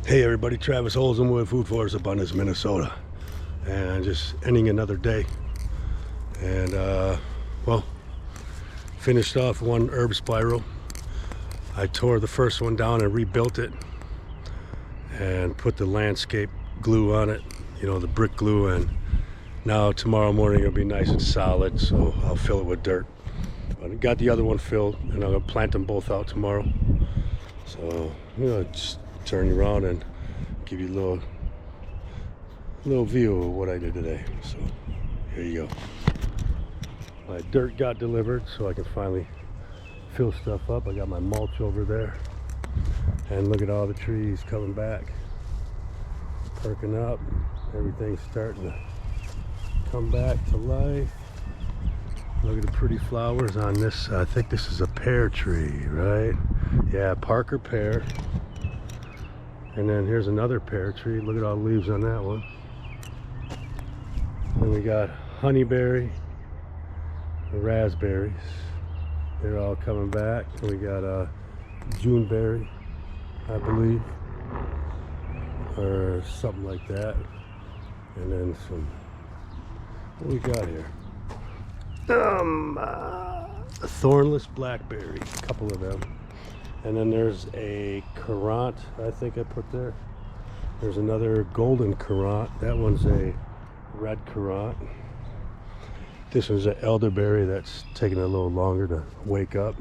Hey everybody, Travis Holzem with Food Forest Abundance, Minnesota, and just ending another day. And well, finished off one herb spiral. I tore the first one down and rebuilt it and put the landscape glue on it, you know, the brick glue, and now tomorrow morning it'll be nice and solid, so I'll fill it with dirt. But I got the other one filled and I'm gonna plant them both out tomorrow. So, you know, just turn you around and give you a little view of what I did today. So here you go. My dirt got delivered, so I can finally fill stuff up. I got my mulch over there, and look at all the trees coming back, perking up. Everything's starting to come back to life. Look at the pretty flowers on this. I think this is a pear tree, right? Yeah, Parker pear. And then here's another pear tree. Look at all the leaves on that one. Then we got honeyberry, raspberries. They're all coming back. And we got Juneberry, I believe, or something like that. And then some, what we got here? A thornless blackberry, a couple of them. And then there's a currant, I think I put there. There's another golden currant. That one's a red currant. This one's an elderberry that's taking a little longer to wake up.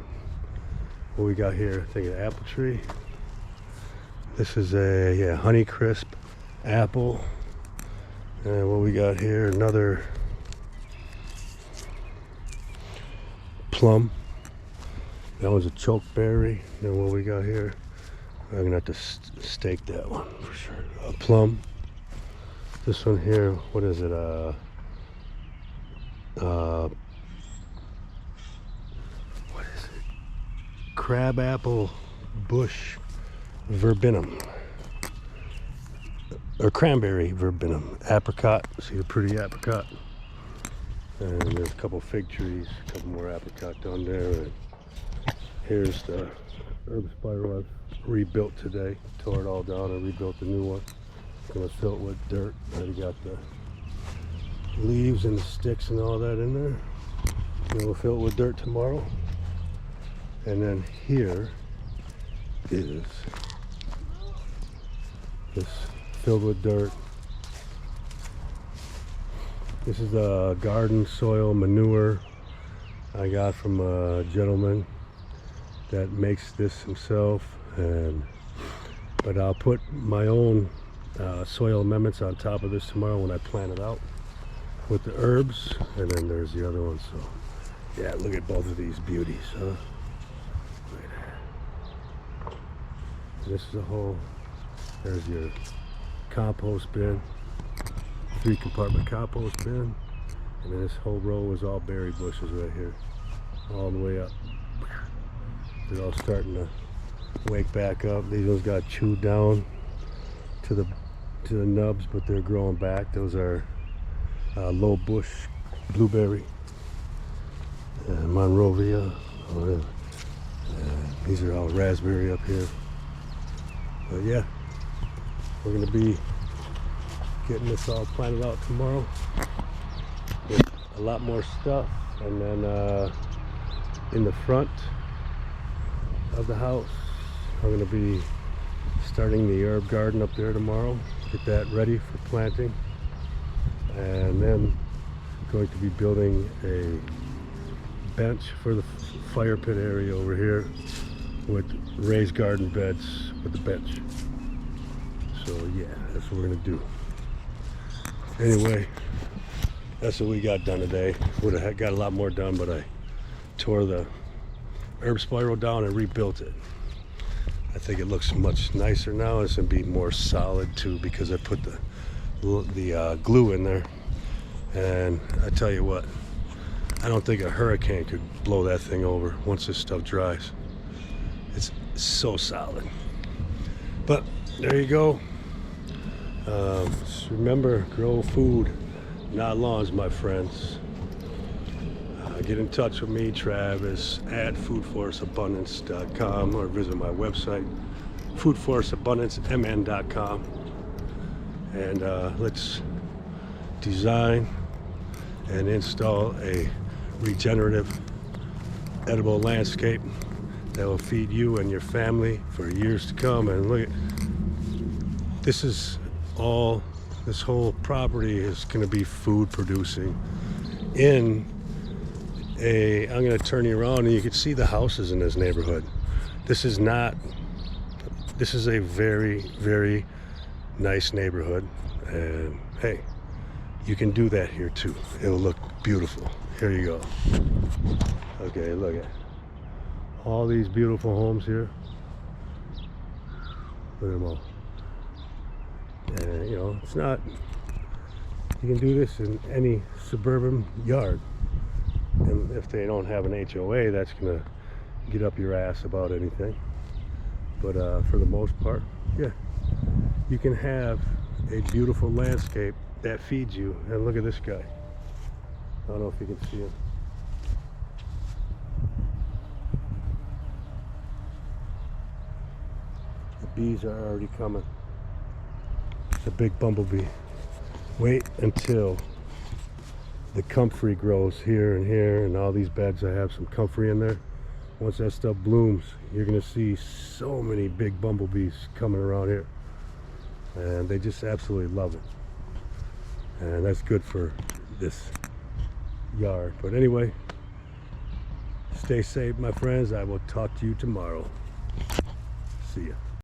What we got here, I think an apple tree. This is a Honeycrisp apple. And what we got here, another plum. That one's a chokeberry. Then what we got here, I'm gonna have to stake that one for sure. A plum. This one here, what is it? What is it? Crab apple bush verbena, or cranberry verbena. Apricot. See the pretty apricot. And there's a couple fig trees, a couple more apricot down there. And here's the herb spiral I've rebuilt today. Tore it all down and rebuilt the new one. Gonna fill it with dirt. Already got the leaves and the sticks and all that in there. And we'll fill it with dirt tomorrow. And then here is this filled with dirt. This is the garden soil manure I got from a gentleman that makes this himself, but I'll put my own soil amendments on top of this tomorrow when I plant it out with the herbs. And then there's the other one. So yeah, look at both of these beauties, huh? Look at that. This is a whole, there's your compost bin, 3-compartment compost bin. And then this whole row is all berry bushes right here, all the way up. They're all starting to wake back up. These ones got chewed down to the nubs, but they're growing back. Those are low bush blueberry and Monrovia. These are all raspberry up here. But yeah, we're gonna be getting this all planted out tomorrow with a lot more stuff. And then in the front of the house, I'm going to be starting the herb garden up there tomorrow, get that ready for planting, and then going to be building a bench for the fire pit area over here with raised garden beds with the bench. So yeah, that's what we're going to do. Anyway, that's what we got done today. Would have got a lot more done, but I tore the herb spiral down and rebuilt it. I think it looks much nicer now. It's gonna be more solid too, because I put the glue in there. And I tell you what, I don't think a hurricane could blow that thing over once this stuff dries. It's so solid. But there you go. Just remember, grow food, not lawns, my friends. Get in touch with me, Travis, at foodforestabundance.com, or visit my website, foodforceabundancemn.com, and let's design and install a regenerative edible landscape that will feed you and your family for years to come. And look at this, is all, this whole property is going to be food producing in a, I'm going to turn you around and you can see the houses in this neighborhood. This is not, this is a very, very nice neighborhood, and hey, you can do that here too. It'll look beautiful. Here you go. Okay, look at all these beautiful homes here. Look at them all. And you know, it's not, you can do this in any suburban yard. And if they don't have an HOA, that's gonna get up your ass about anything. But for the most part, yeah, you can have a beautiful landscape that feeds you. And look at this guy. I don't know if you can see him. The bees are already coming. It's a big bumblebee. Wait until the comfrey grows here and here, and all these beds, I have some comfrey in there. Once that stuff blooms, you're gonna see so many big bumblebees coming around here, and they just absolutely love it. And that's good for this yard. But anyway, stay safe, my friends. I will talk to you tomorrow. See ya.